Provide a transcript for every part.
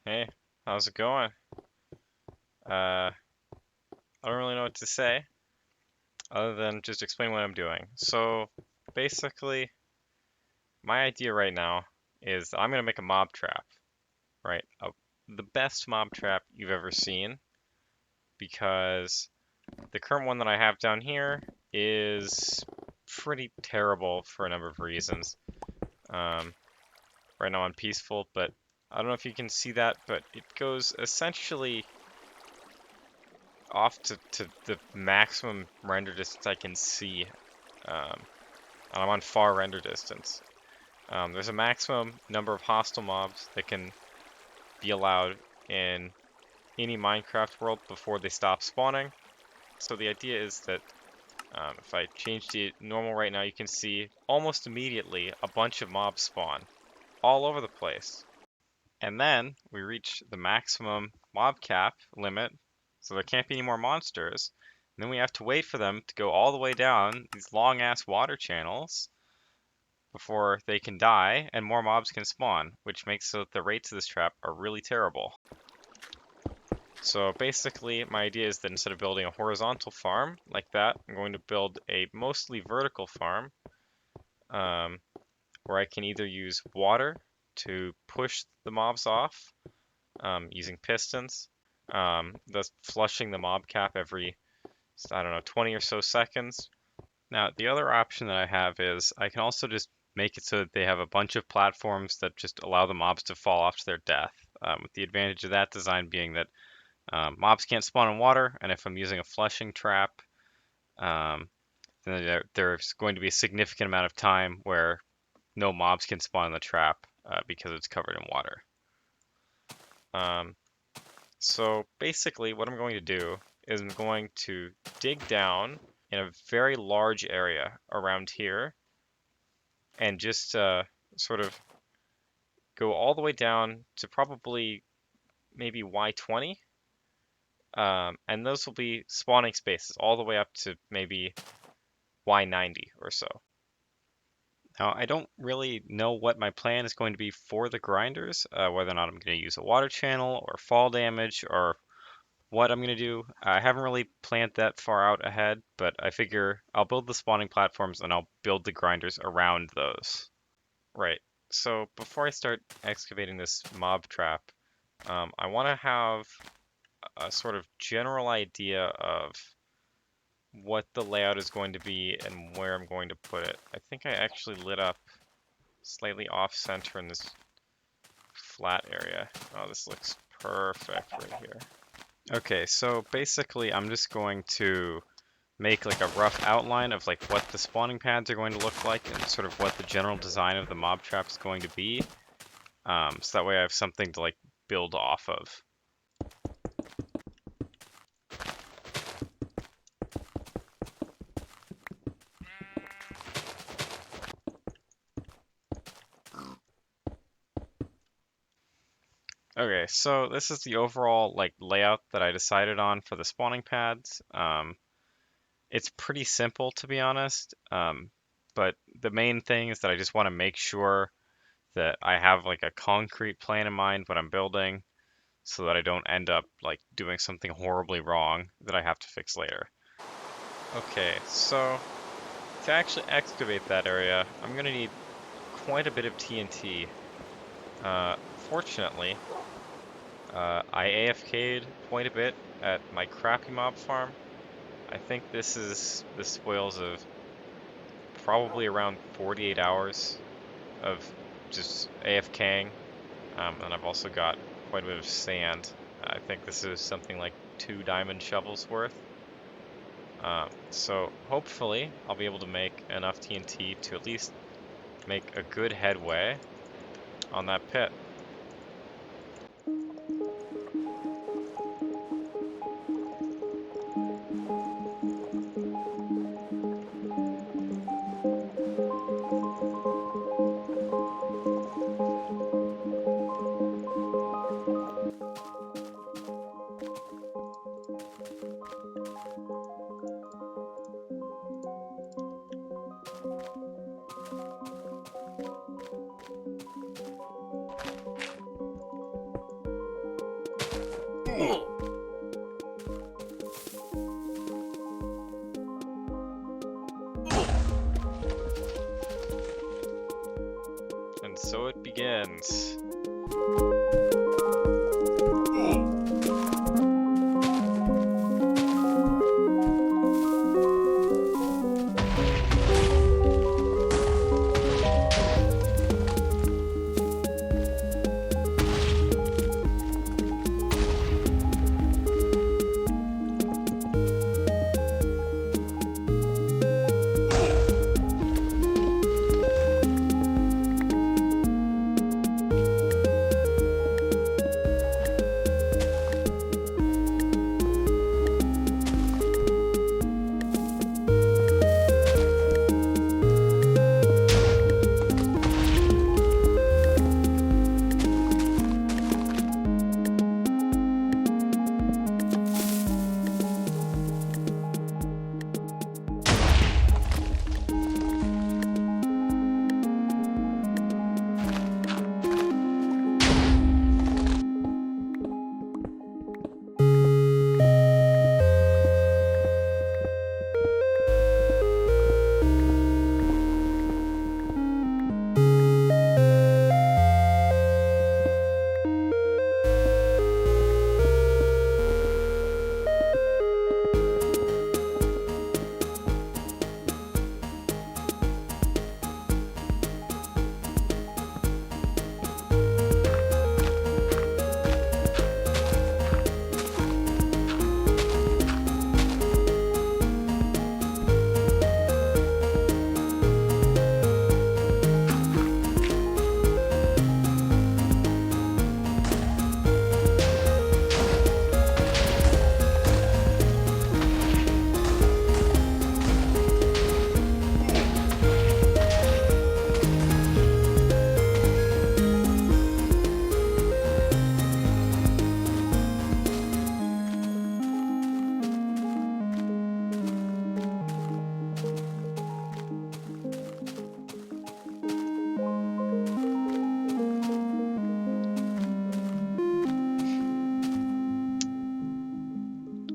Hey, how's it going? I don't really know what to say other than just explain what I'm doing. So, basically, my idea right now is I'm gonna make a mob trap, right? The best mob trap you've ever seen because the current one that I have down here is pretty terrible for a number of reasons. Um, right now on peaceful, but I don't know if you can see that, but it goes essentially off to the maximum render distance I can see. Um, and I'm on far render distance. There's a maximum number of hostile mobs that can be allowed in any Minecraft world before they stop spawning. So the idea is that if I change to normal right now, you can see almost immediately a bunch of mobs spawn all over the place. And then we reach the maximum mob cap limit, so there can't be any more monsters. And then we have to wait for them to go all the way down these long ass water channels before they can die and more mobs can spawn, which makes so that the rates of this trap are really terrible. So basically, my idea is that instead of building a horizontal farm like that, I'm going to build a mostly vertical farm um, where I can either use water to push the mobs off using pistons, thus flushing the mob cap every, I don't know, 20 or so seconds. Now, the other option that I have is I can also just make it so that they have a bunch of platforms that just allow the mobs to fall off to their death. With the advantage of that design being that mobs can't spawn in water, and if I'm using a flushing trap, um, then there's going to be a significant amount of time where no mobs can spawn in the trap because it's covered in water. Um, so basically, what I'm going to do is I'm going to dig down in a very large area around here and just sort of go all the way down to probably maybe Y20. And those will be spawning spaces all the way up to maybe Y90 or so. Now, I don't really know what my plan is going to be for the grinders, whether or not I'm going to use a water channel or fall damage or what I'm going to do. I haven't really planned that far out ahead, but I figure I'll build the spawning platforms and I'll build the grinders around those. Right. So before I start excavating this mob trap, I want to have a sort of general idea of what the layout is going to be and where I'm going to put it. I think I actually lit up slightly off center in this flat area. Oh, this looks perfect right here. Okay, so basically I'm just going to make like a rough outline of like what the spawning pads are going to look like and sort of what the general design of the mob trap is going to be. So that way I have something to like build off of. Okay, so this is the overall like layout that I decided on for the spawning pads. It's pretty simple to be honest, but the main thing is that I just want to make sure that I have like a concrete plan in mind when I'm building, so that I don't end up like doing something horribly wrong that I have to fix later. Okay, so to actually excavate that area, I'm gonna need quite a bit of TNT. Uh, Fortunately, I AFK'd quite a bit at my crappy mob farm. I think this is the spoils of probably around 48 hours of just AFKing. And I've also got quite a bit of sand. I think this is something like 2 diamond shovels worth. So hopefully I'll be able to make enough TNT to at least make a good headway on that pit. And so it begins.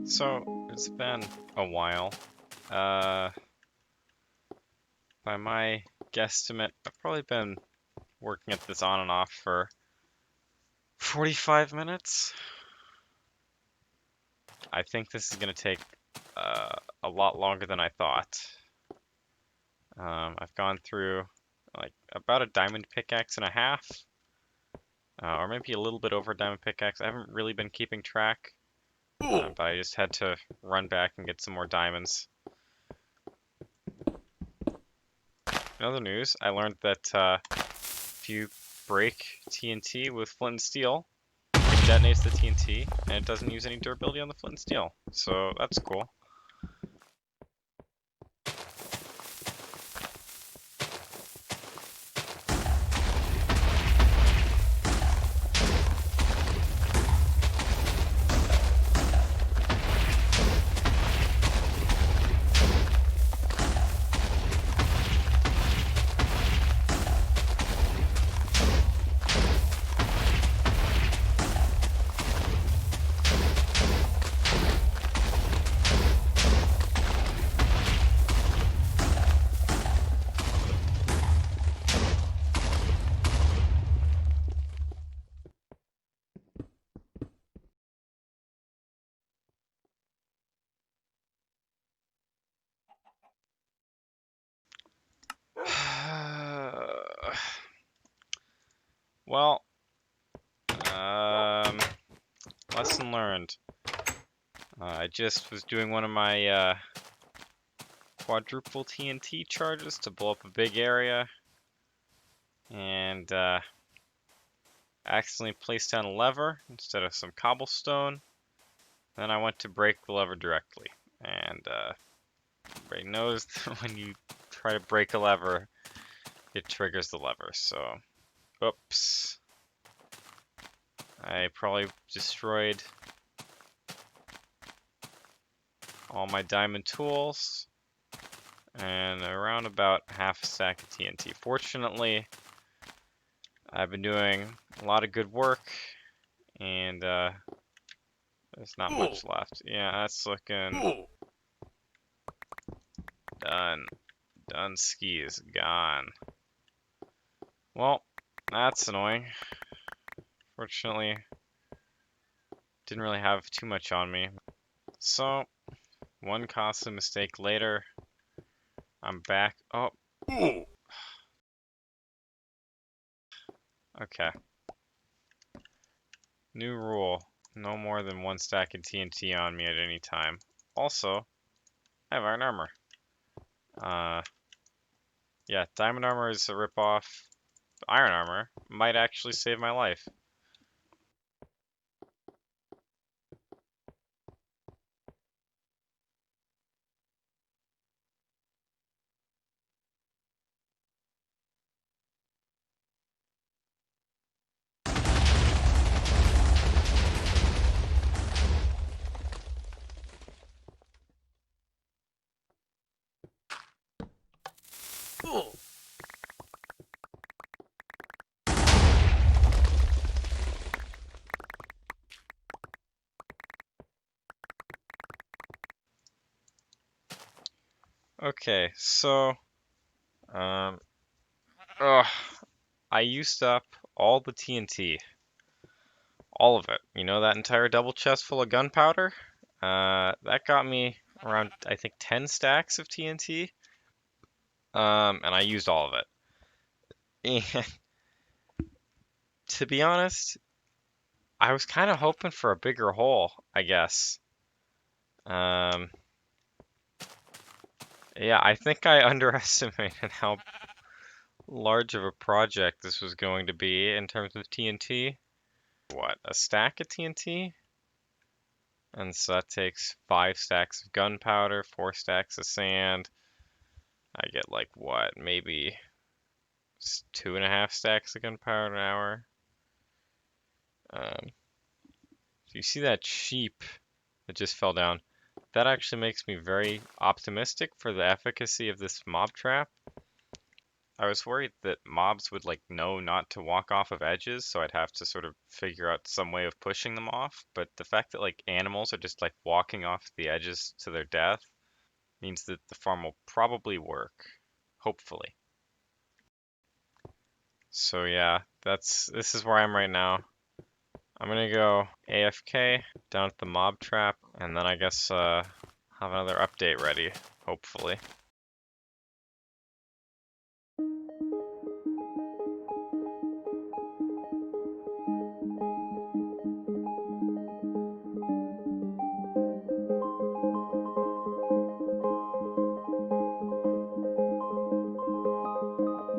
So, it's been a while. By my guesstimate, I've probably been working at this on and off for 45 minutes. I think this is going to take a lot longer than I thought. I've gone through like about a diamond pickaxe and a half, or maybe a little bit over a diamond pickaxe. I haven't really been keeping track, but I just had to run back and get some more diamonds. In other news, I learned that if you break TNT with flint and steel, it detonates the TNT, and it doesn't use any durability on the flint and steel. So that's cool. Well, lesson learned. I just was doing one of my quadruple TNT charges to blow up a big area, and accidentally placed down a lever instead of some cobblestone. Then I went to break the lever directly, and everybody knows that when you try to break a lever, it triggers the lever. So, oops. I probably destroyed all my diamond tools and around about half a stack of TNT. Fortunately, I've been doing a lot of good work, and There's not much left. Yeah, that's looking done. Dunsky is gone. Well, that's annoying. Fortunately, didn't really have too much on me. So, one costly mistake later, I'm back. Oh, okay. New rule. No more than one stack of TNT on me at any time. Also, I have iron armor. Yeah, diamond armor is a ripoff. Iron armor might actually save my life. Okay, so, um, ugh, I used up all the TNT. All of it. You know that entire double chest full of gunpowder? That got me around, I think, 10 stacks of TNT. And I used all of it. And to be honest, I was kind of hoping for a bigger hole, I guess. Um, yeah, I think I underestimated how large of a project this was going to be in terms of TNT. What, a stack of TNT? And so that takes 5 stacks of gunpowder, 4 stacks of sand. I get like what, maybe 2.5 stacks of gunpowder an hour. So you see that sheep that just fell down? That actually makes me very optimistic for the efficacy of this mob trap. I was worried that mobs would like know not to walk off of edges, so I'd have to sort of figure out some way of pushing them off. But the fact that like animals are just like walking off the edges to their death means that the farm will probably work, hopefully. So yeah, this is where I am right now. I'm gonna go AFK down at the mob trap, and then I guess have another update ready, hopefully.